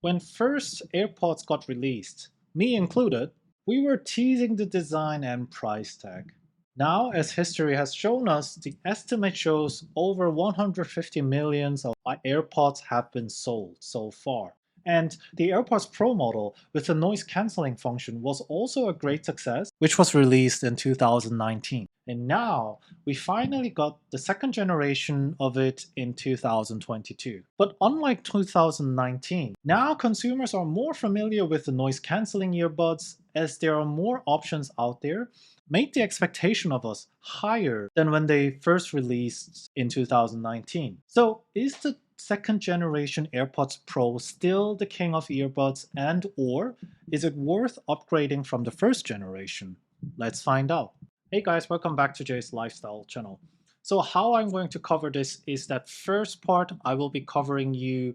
When first AirPods got released, me included, we were teasing the design and price tag. Now, as history has shown us, the estimate shows over 150 millions of AirPods have been sold so far. And the AirPods Pro model with the noise cancelling function was also a great success, which was released in 2019. And now we finally got the second generation of it in 2022. But unlike 2019, now consumers are more familiar with the noise cancelling earbuds as there are more options out there, made the expectation of us higher than when they first released in 2019. So is the second generation AirPods Pro still the king of earbuds, and or is it worth upgrading from the first generation? Let's find out. Hey guys, welcome back to Jay's Lifestyle channel. So how I'm going to cover this is that first part I will be covering you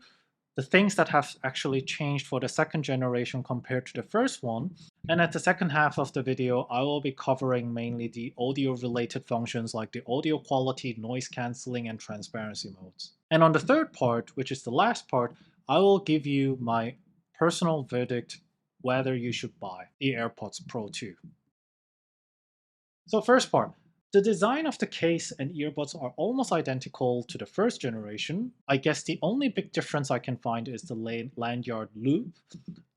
the things that have actually changed for the second generation compared to the first one. And at the second half of the video, I will be covering mainly the audio related functions like the audio quality, noise cancelling, and transparency modes. And on the third part, which is the last part, I will give you my personal verdict whether you should buy the AirPods Pro 2. So first part, the design of the case and earbuds are almost identical to the first generation. I guess the only big difference I can find is the lanyard loop.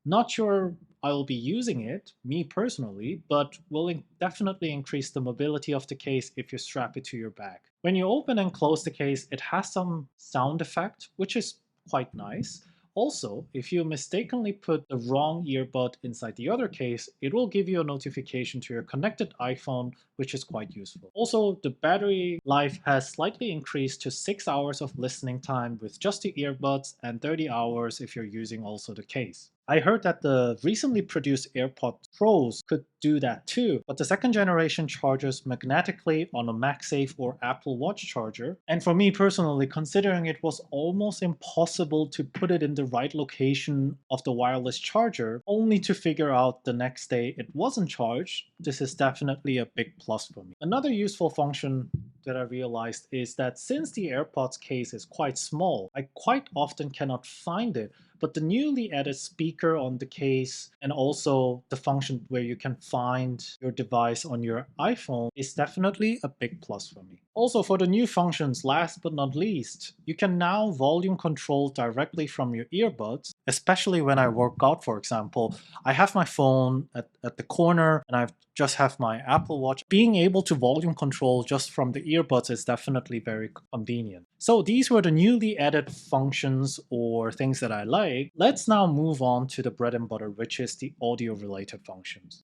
Not sure I will be using it, me personally, but will definitely increase the mobility of the case if you strap it to your bag. When you open and close the case, it has some sound effect, which is quite nice. Also, if you mistakenly put the wrong earbud inside the other case, it will give you a notification to your connected iPhone, which is quite useful. Also, the battery life has slightly increased to 6 hours of listening time with just the earbuds and 30 hours if you're using also the case. I heard that the recently produced AirPods Pros could do that too, but the second generation charges magnetically on a MagSafe or Apple Watch charger. And for me personally, considering it was almost impossible to put it in the right location of the wireless charger, only to figure out the next day it wasn't charged, this is definitely a big plus for me. Another useful function that I realized is that since the AirPods case is quite small, I quite often cannot find it, but the newly added speaker on the case and also the function where you can find your device on your iPhone is definitely a big plus for me. Also, for the new functions, last but not least, you can now volume control directly from your earbuds, especially when I work out, for example. I have my phone at the corner and I just have my Apple Watch. Being able to volume control just from the earbuds is definitely very convenient. So these were the newly added functions or things that I like. Let's now move on to the bread and butter, which is the audio related functions.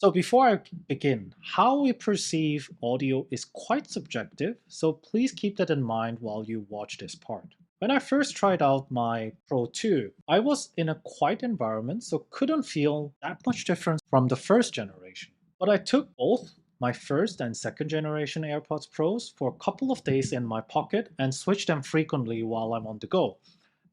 So before I begin, how we perceive audio is quite subjective, so please keep that in mind while you watch this part. When I first tried out my Pro 2, I was in a quiet environment, so couldn't feel that much difference from the first generation. But I took both my first and second generation AirPods Pros for a couple of days in my pocket and switched them frequently while I'm on the go.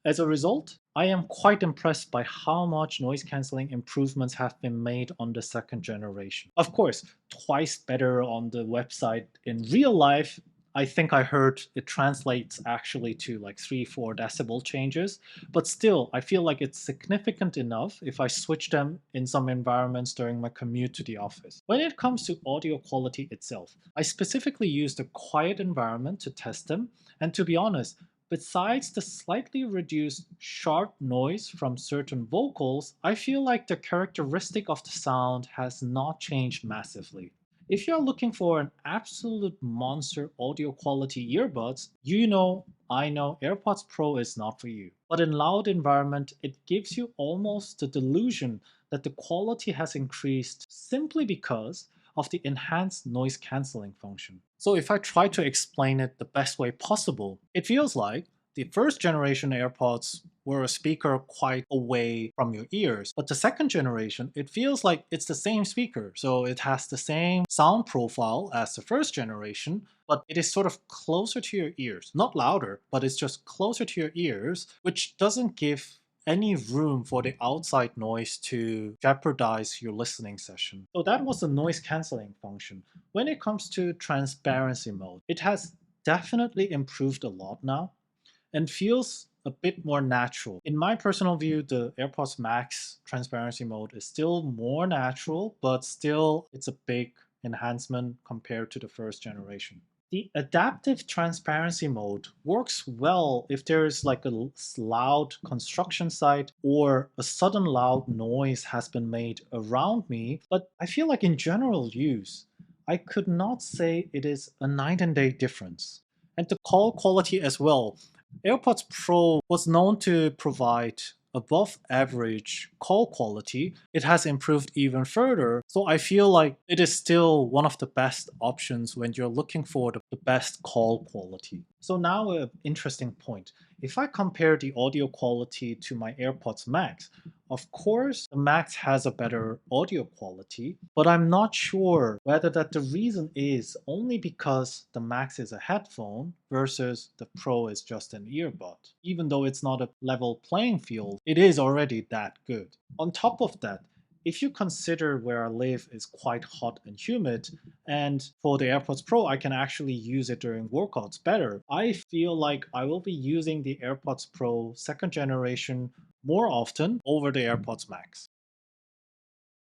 As a result, I am quite impressed by how much noise cancelling improvements have been made on the second generation. Of course, twice better on the website. In real life, I think I heard it translates actually to like 3-4 decibel changes, but still, I feel like it's significant enough if I switch them in some environments during my commute to the office. When it comes to audio quality itself, I specifically used a quiet environment to test them, and to be honest, besides the slightly reduced sharp noise from certain vocals, I feel like the characteristic of the sound has not changed massively. If you're looking for an absolute monster audio quality earbuds, I know AirPods Pro is not for you. But in loud environment, it gives you almost the delusion that the quality has increased simply because of the enhanced noise cancelling function. So if I try to explain it the best way possible, it feels like the first generation AirPods were a speaker quite away from your ears, but the second generation, it feels like it's the same speaker. So it has the same sound profile as the first generation, but it is sort of closer to your ears. Not louder, but it's just closer to your ears, which doesn't give any room for the outside noise to jeopardize your listening session. So that was the noise cancelling function. When it comes to transparency mode, it has definitely improved a lot now and feels a bit more natural. In my personal view, the AirPods Max transparency mode is still more natural, but still it's a big enhancement compared to the first generation. The adaptive transparency mode works well if there is like a loud construction site or a sudden loud noise has been made around me, but I feel like in general use, I could not say it is a night and day difference. And the call quality as well. AirPods Pro was known to provide above average call quality. It has improved even further. So I feel like it is still one of the best options when you're looking for the best call quality. So now an interesting point. If I compare the audio quality to my AirPods Max, of course, the Max has a better audio quality, but I'm not sure whether that the reason is only because the Max is a headphone versus the Pro is just an earbud. Even though it's not a level playing field, it is already that good. On top of that, if you consider where I live is quite hot and humid, and for the AirPods Pro, I can actually use it during workouts better, I feel like I will be using the AirPods Pro second generation more often over the AirPods Max.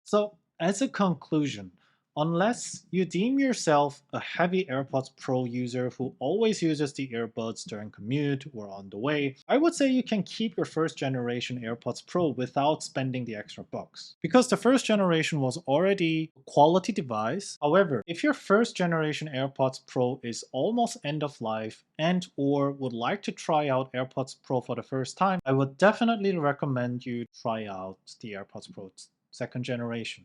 So, as a conclusion, unless you deem yourself a heavy AirPods Pro user who always uses the earbuds during commute or on the way, I would say you can keep your first generation AirPods Pro without spending the extra bucks. Because the first generation was already a quality device. However, if your first generation AirPods Pro is almost end of life and or would like to try out AirPods Pro for the first time, I would definitely recommend you try out the AirPods Pro second generation.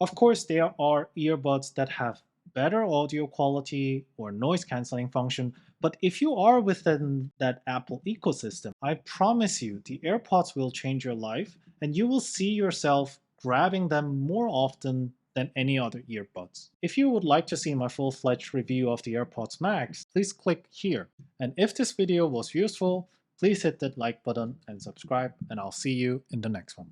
Of course, there are earbuds that have better audio quality or noise cancelling function, but if you are within that Apple ecosystem, I promise you the AirPods will change your life and you will see yourself grabbing them more often than any other earbuds. If you would like to see my full-fledged review of the AirPods Max, please click here. And if this video was useful, please hit that like button and subscribe, and I'll see you in the next one.